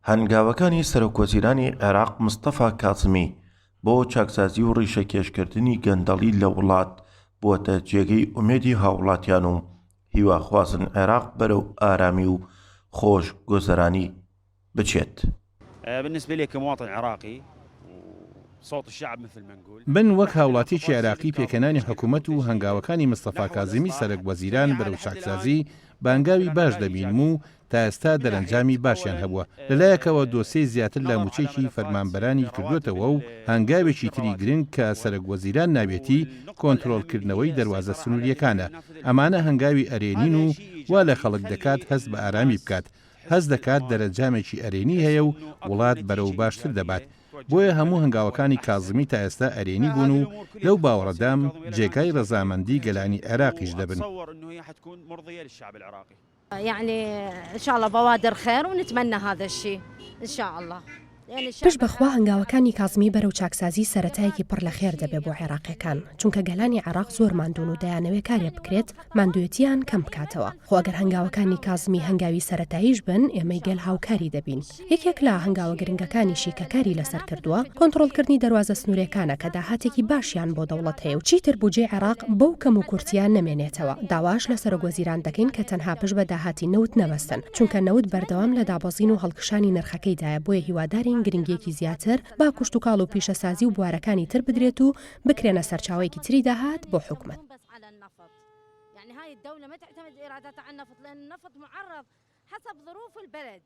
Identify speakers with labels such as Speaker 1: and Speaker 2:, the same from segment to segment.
Speaker 1: هەنگاوەکانی سەرۆکوەزیرانی عێراق مستەفا کازمی بۆ چاکسازی و ڕیشەکێشکردنی گەندەڵی لە وڵات بووەتە جێگەی ئومێدی هاوڵاتیان و هیواخوازن عێراق بەرەو ئارامی و خۆش گۆزەرانی بچێت.
Speaker 2: بالنسبة لي كمواطن عراقي صوت الشعب مثل ما نقول
Speaker 3: من وەک هاوڵاتیی عێراقی پێکەنانی حکوومەت و هەنگاوەکانی مستەفا کازمی سەرۆکوەزیران بەرەو چاکسازی بانگاوی باش دەبینم و تا ئێستا دەرەنجامی باشیان هەبووە. لەلایەکەوە دۆسەی زیاتر لە موچەیەکی فەرمانبەرانی کردوێتەوە و هەنگاوێکی تری گرنگ کە سەرۆکوەزیران ناوێتی کۆنتڕۆڵکردنەوەی دەواازە سنووریەکانە. ئەمانە هەنگاوی ئەرێنین و وا لە خەڵک دەکات هەست بە ئارامی بکات، هەست دەکات دەرەنجامێکی ئەرێنی هەیە و وڵات بەرەو باشتر دەبات. بۆیە هەموو هەنگاوەکانی کازمی تا ئێستا ئەرێنی بوون و لەو باوەڕەدام جێگای ڕەزامەندی گەلانی عێراقیش دەبن.
Speaker 4: يعني إن شاء الله بوادر خير ونتمنى هذا الشيء إن شاء الله.
Speaker 5: پشت بەخوا هەنگاوەکانی کازمی بەرەو چاکسازی سەرەتایەکی پڕ لە خێر دەبێ بۆ عێراقیەکان، چونکە گەلانی عێراق زۆر ماندوون و دەیانەوێت کارێ بکرێت ماندوێتیان کەم بکاتەوە. خۆ ئەگەر هەنگاوەکانی کازمی هەنگاوی سەرەتاییش بن ئێمەی گەل هاوکاری دەبین. یەکێک لە هەنگاوە گرنگەکانیشی کە کاری لەسەر کردووە کۆنتڕۆڵکردنی دەواازە سنوورەکانە کە داهاتێکی باشیان بۆ دەوڵەت هەیە و چیتر بودجێ عێراق بەو کەم و کورتیان نەمێنێتەوە. داواش لە سەرۆکوەزیران دەکەین کە تەنها پشت بە داهاتی نەوت نەبەستن، چونکە نەوت بەردەوام لە دابەزین و هەڵکشانی نرخەکەیدایە. بۆیە هیوادارین گرنگیەکی زیاتر با کوشت و کاڵ و پیشەسازی و بوارەکانی تر بدرێت و بکرێنە سەرچاوەیەکی تری داهات بۆ حکومەت.
Speaker 4: يعني هاي الدولة ما تعتمد إرادتها على النفط لأن النفط معرض حسب ظروف البلد.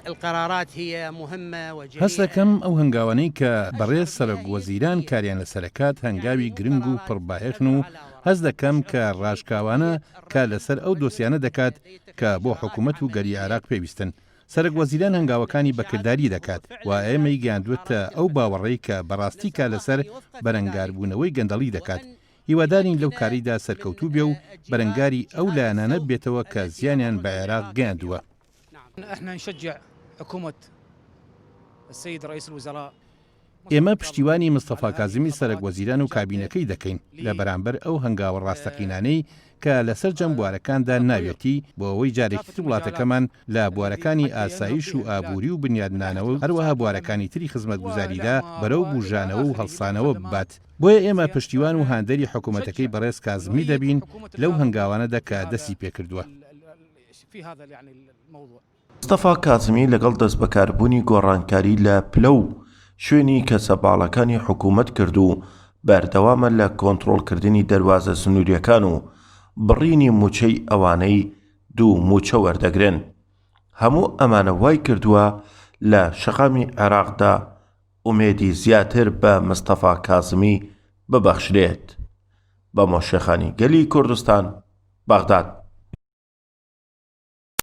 Speaker 6: القرارات هي مهمة وجديدة.
Speaker 3: هەست دەکەم ئەو هەنگاوانەی کە بەڕێز سەرۆکوەزیران کاریان لەسەرکات هەنگاوی گرنگ و پڕبایەخن و هەست دەکەم کە ڕاشکاوانە کە لەسەر ئەو دۆسیانە دەکات کە بۆ حکوومەت و گەری عێراق پێویستن. سەرۆکوەزیران هەنگاوەکانی بەکردداری دەکات و ئێمەی گەیاندوێتە ئەو باوەڕێی کە بەڕاستی کا لەسەر بەرەنگاربوونەوەی گەندەڵی دەکات. هیوادارین لەو کاریدا سەرکەوتوو بێ و بەرەنگاری ئەو لایەنانە بێتەوە کە زیانیان بە عێراق گەیاندووە. ئێمە پشتیوانی مستەفا کازمی سەرۆکوەزیران و کابینەکەی دەکەین لە بەرامبەر ئەو هەنگاوە ڕاستەقینانەی کە لەسەر جەم بوارەکاندا ناوێتی بۆ ئەوەی جارێکتر وڵاتەکەمان لە بوارەکانی ئاسایش و ئابووری و بنیادنانەوە و هەروەها بوارەکانی تری خزمەتگوزاریدا بەرەو بژانەوە و هەڵسانەوە ببات. بۆیە ئێمە پشتیوان و هاندەری حکوومەتەکەی بەڕێز کازمی دەبین لەو هەنگاوانەدا کە دەستی پێکردووە.
Speaker 1: مستەفا کازمی لەگەڵ دەست بەکاربوونی گۆڕانکاری لە پلە و شوێنی کەسەباڵەکانی حکوومەت کرد و بەردەوامە لە کۆنتڕۆڵکردنی دەواازە سنووریەکان و بڕینی موچەی ئەوانەی دوو موچە وەردەگرن. هەموو ئەمانە وای کردووە لە شەقامی عێراقدا ئومێدی زیاتر بە مستەفا کازمی ببەخشرێت. بە مۆشێخانی گەلی کوردستان، بەغداد.